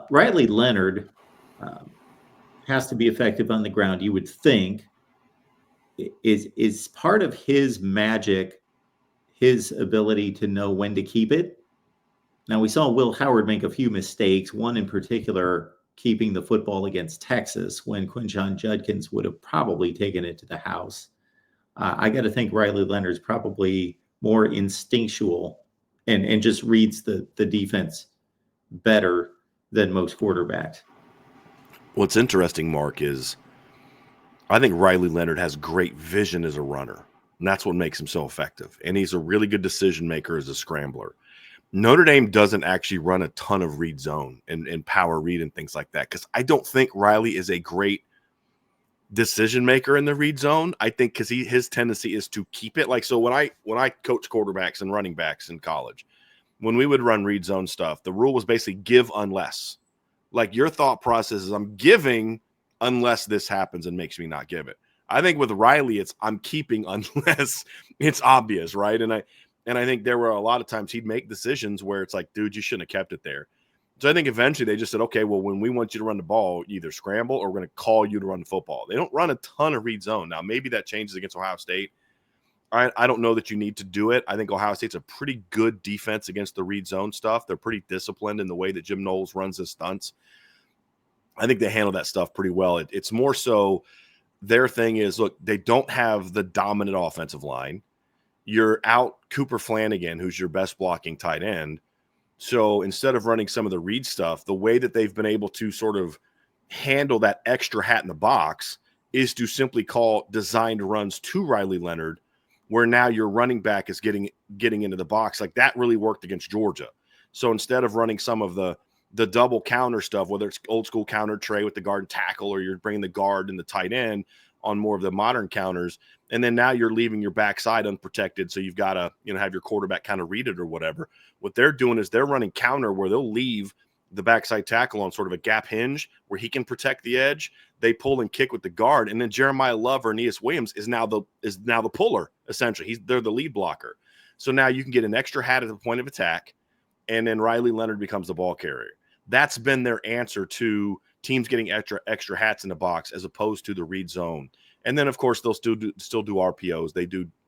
Riley Leonard um, has to be effective on the ground, you would think. Is part of his magic his ability to know when to keep it? Now, we saw Will Howard make a few mistakes, one in particular, keeping the football against Texas when Quinshon Judkins would have probably taken it to the house. I got to think Riley Leonard's probably more instinctual and just reads the defense better than most quarterbacks. What's interesting, Mark, is I think Riley Leonard has great vision as a runner, and that's what makes him so effective. And he's a really good decision maker as a scrambler. Notre Dame doesn't actually run a ton of read zone and power read and things like that because I don't think Riley is a great decision maker in the read zone. I think because his tendency is to keep it. Like, so when I coach quarterbacks and running backs in college, when we would run read zone stuff, the rule was basically give unless. Like, your thought process is I'm giving unless this happens and makes me not give it. I think with Riley, it's I'm keeping unless it's obvious, right? And I think there were a lot of times he'd make decisions where it's like, dude, you shouldn't have kept it there. So I think eventually they just said, okay, well, when we want you to run the ball, either scramble or we're going to call you to run the football. They don't run a ton of read zone. Now, maybe that changes against Ohio State. I don't know that you need to do it. I think Ohio State's a pretty good defense against the read zone stuff. They're pretty disciplined in the way that Jim Knowles runs his stunts. I think they handle that stuff pretty well. It's more so their thing is, look, they don't have the dominant offensive line. You're out Cooper Flanagan, who's your best blocking tight end. So instead of running some of the read stuff, the way that they've been able to sort of handle that extra hat in the box is to simply call designed runs to Riley Leonard, where now your running back is getting into the box. Like, that really worked against Georgia. So instead of running some of the double counter stuff, whether it's old school counter tray with the guard and tackle, or you're bringing the guard and the tight end on more of the modern counters, and then now you're leaving your backside unprotected, so you've got to have your quarterback kind of read it or whatever. What they're doing is they're running counter where they'll leave the backside tackle on sort of a gap hinge where he can protect the edge. They pull and kick with the guard, and then Jeremiah Love or Aeneas Williams is now the puller, essentially. They're the lead blocker. So now you can get an extra hat at the point of attack, and then Riley Leonard becomes the ball carrier. That's been their answer to teams getting extra hats in the box as opposed to the read zone. And then, of course, they'll still do RPOs.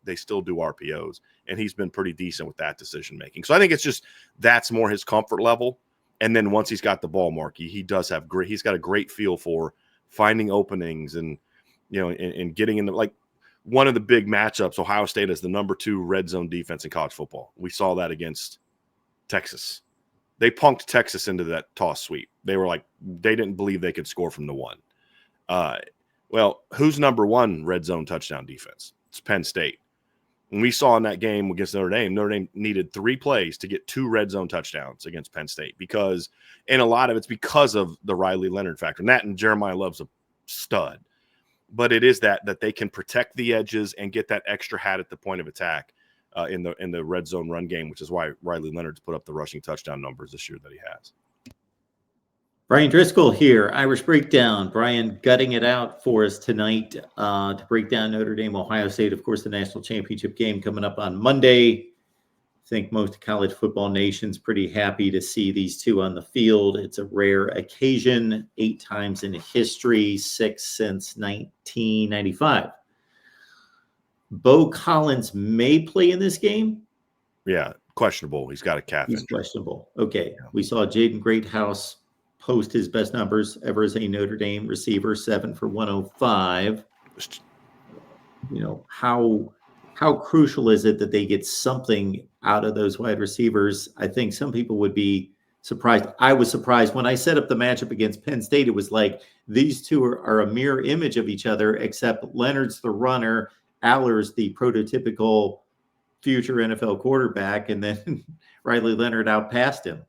They still do RPOs, and he's been pretty decent with that decision making. So I think it's just that's more his comfort level. And then once he's got the ball, Marky, he's got a great feel for finding openings and and getting in the, like, one of the big matchups. Ohio State is the number 2 red zone defense in college football. We saw that against Texas. They punked Texas into that toss sweep. They were like, they didn't believe they could score from the 1. Well, who's number 1 red zone touchdown defense? It's Penn State. And we saw in that game against Notre Dame needed 3 plays to get 2 red zone touchdowns against Penn State and a lot of it's because of the Riley Leonard factor. And Jeremiah Love's a stud. But it is that they can protect the edges and get that extra hat at the point of attack in the red zone run game, which is why Riley Leonard's put up the rushing touchdown numbers this year that he has. Brian Driscoll here, Irish Breakdown. Brian gutting it out for us tonight to break down Notre Dame, Ohio State. Of course, the national championship game coming up on Monday. I think most college football nation's pretty happy to see these two on the field. It's a rare occasion, 8 times in history, 6 since 1995. Bo Collins may play in this game. Yeah, questionable. He's got a calf injury. He's questionable. Okay. Yeah. We saw Jaden Greathouse post his best numbers ever as a Notre Dame receiver, 7 for 105. How crucial is it that they get something out of those wide receivers? I think some people would be surprised. I was surprised when I set up the matchup against Penn State. It was like these two are a mirror image of each other, except Leonard's the runner, Aller's the prototypical future NFL quarterback, and then Riley Leonard outpassed him.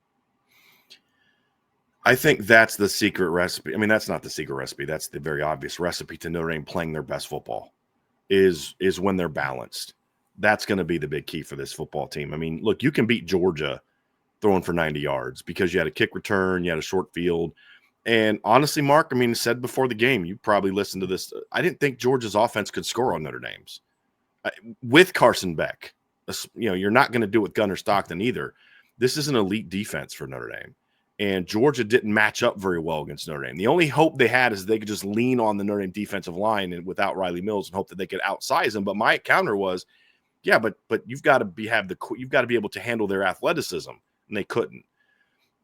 I think that's the secret recipe. I mean, that's not the secret recipe. That's the very obvious recipe to Notre Dame playing their best football is when they're balanced. That's going to be the big key for this football team. I mean, look, you can beat Georgia throwing for 90 yards because you had a kick return, you had a short field. And honestly, Mark, I mean, said before the game, you probably listened to this. I didn't think Georgia's offense could score on Notre Dame's. With Carson Beck, you're not going to do it with Gunnar Stockton either. This is an elite defense for Notre Dame. And Georgia didn't match up very well against Notre Dame. The only hope they had is they could just lean on the Notre Dame defensive line and without Riley Mills and hope that they could outsize them. But my counter was, yeah, but you've got to be able to handle their athleticism, and they couldn't.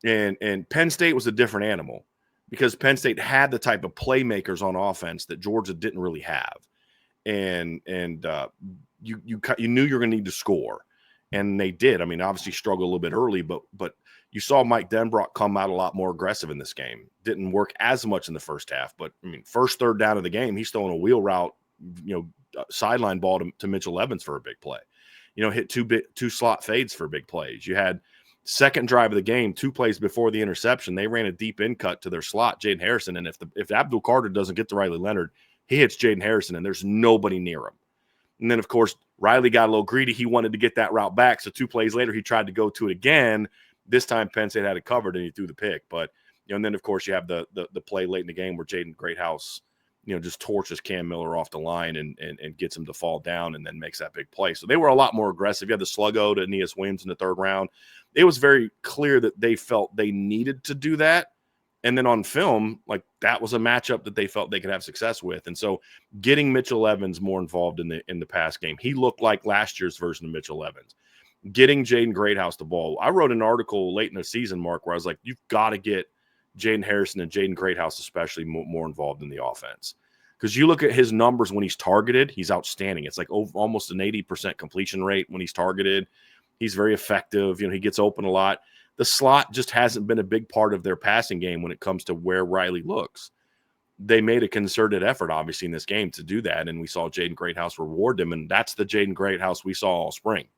And Penn State was a different animal because Penn State had the type of playmakers on offense that Georgia didn't really have, and you knew you were going to need to score, and they did. I mean, obviously struggled a little bit early, but you saw Mike Denbrock come out a lot more aggressive in this game. Didn't work as much in the first half, but I mean, first third down of the game, he's throwing a wheel route, sideline ball to Mitchell Evans for a big play. Hit two slot fades for big plays. You had second drive of the game, 2 plays before the interception, they ran a deep in cut to their slot, Jaden Harrison, and if Abdul Carter doesn't get to Riley Leonard, he hits Jaden Harrison, and there's nobody near him. And then, of course, Riley got a little greedy. He wanted to get that route back, so 2 plays later, he tried to go to it again. This time, Penn State had it covered, and he threw the pick. But and then, of course, you have the play late in the game where Jaden Greathouse, just torches Cam Miller off the line and gets him to fall down and then makes that big play. So they were a lot more aggressive. You had the sluggo to Aeneas Williams in the third round. It was very clear that they felt they needed to do that. And then on film, like that was a matchup that they felt they could have success with. And so getting Mitchell Evans more involved in the pass game, he looked like last year's version of Mitchell Evans. Getting Jaden Greathouse the ball. I wrote an article late in the season, Mark, where I was like, you've got to get Jaden Harrison and Jaden Greathouse especially more involved in the offense. Because you look at his numbers when he's targeted, he's outstanding. It's like almost an 80% completion rate when he's targeted. He's very effective. He gets open a lot. The slot just hasn't been a big part of their passing game when it comes to where Riley looks. They made a concerted effort, obviously, in this game to do that, and we saw Jaden Greathouse reward them, and that's the Jaden Greathouse we saw all spring.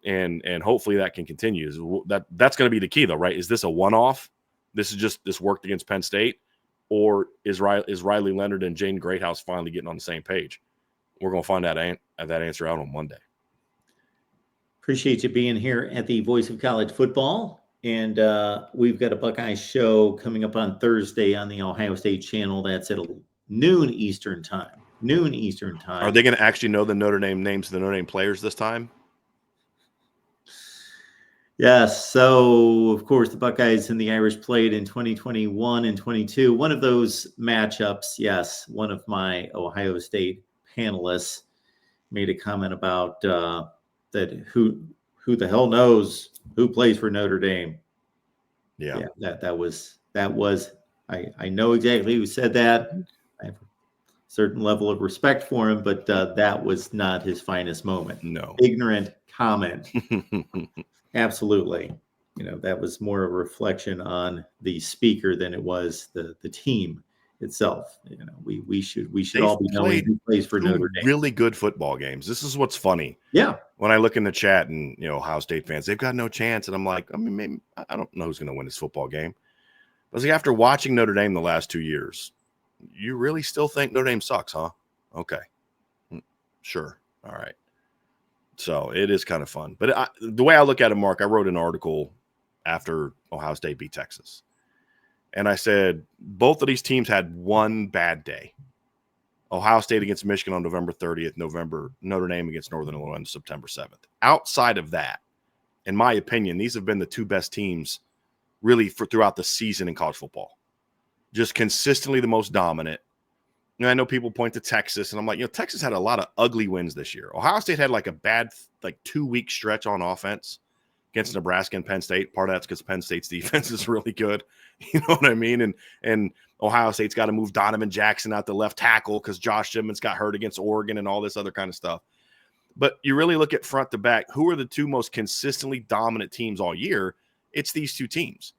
And hopefully that can continue. That's going to be the key, though, right? Is this a one-off? This worked against Penn State, or is Riley Leonard and Jaden Greathouse finally getting on the same page? We're going to find that answer out on Monday. Appreciate you being here at the Voice of College Football. And we've got a Buckeye show coming up on Thursday on the Ohio State channel. That's at noon Eastern time. Are they going to actually know the Notre Dame names of the Notre Dame players this time? Yes. So, of course, the Buckeyes and the Irish played in 2021 and 22. One of those matchups, yes, one of my Ohio State panelists made a comment about that who the hell knows who plays for Notre Dame. Yeah, that was I know exactly who said that. I have a certain level of respect for him, but that was not his finest moment. No. Ignorant comment. Absolutely. That was more a reflection on the speaker than it was the team itself. We should all be knowing who plays for Notre Dame. Really good football games. This is what's funny. Yeah. When I look in the chat and Ohio State fans, they've got no chance, and I'm like, maybe I don't know who's going to win this football game. I was like, after watching Notre Dame the last 2 years, you really still think Notre Dame sucks, huh? Okay, sure, all right. So it is kind of fun, but the way I look at it, Mark, I wrote an article after Ohio State beat Texas. And I said, both of these teams had one bad day. Ohio State against Michigan on November 30th, Notre Dame against Northern Illinois on September 7th. Outside of that, in my opinion, these have been the 2 best teams really throughout the season in college football. Just consistently the most dominant. And I know people point to Texas, and I'm like, Texas had a lot of ugly wins this year. Ohio State had like a bad 2-week stretch on offense against Nebraska and Penn State. Part of that's because Penn State's defense is really good. You know what I mean? And Ohio State's got to move Donovan Jackson out the left tackle because Josh Simmons got hurt against Oregon and all this other kind of stuff. But you really look at front to back, who are the 2 most consistently dominant teams all year? It's these 2 teams.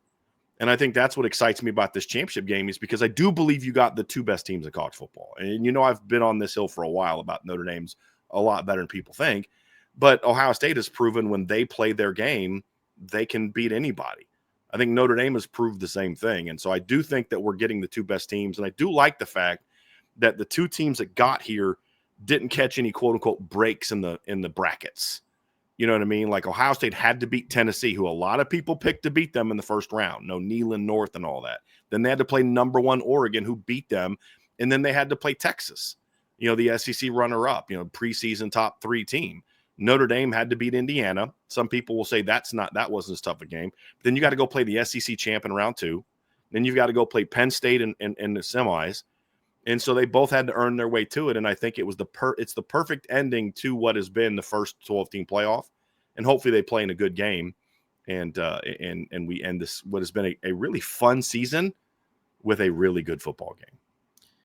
And I think that's what excites me about this championship game is because I do believe you got the 2 best teams in college football. And I've been on this hill for a while about Notre Dame's a lot better than people think. But Ohio State has proven when they play their game, they can beat anybody. I think Notre Dame has proved the same thing. And so I do think that we're getting the 2 best teams. And I do like the fact that the 2 teams that got here didn't catch any quote unquote breaks in the brackets. You know what I mean? Like Ohio State had to beat Tennessee, who a lot of people picked to beat them in the first round. No Neyland North and all that. Then they had to play number 1 Oregon, who beat them. And then they had to play Texas, the SEC runner-up, preseason top 3 team. Notre Dame had to beat Indiana. Some people will say that wasn't as tough a game. But then you got to go play the SEC champ in round 2. Then you've got to go play Penn State in the semis. And so they both had to earn their way to it. And I think it was it's the perfect ending to what has been the first 12-team playoff. And hopefully they play in a good game. And we end this, what has been a really fun season with a really good football game.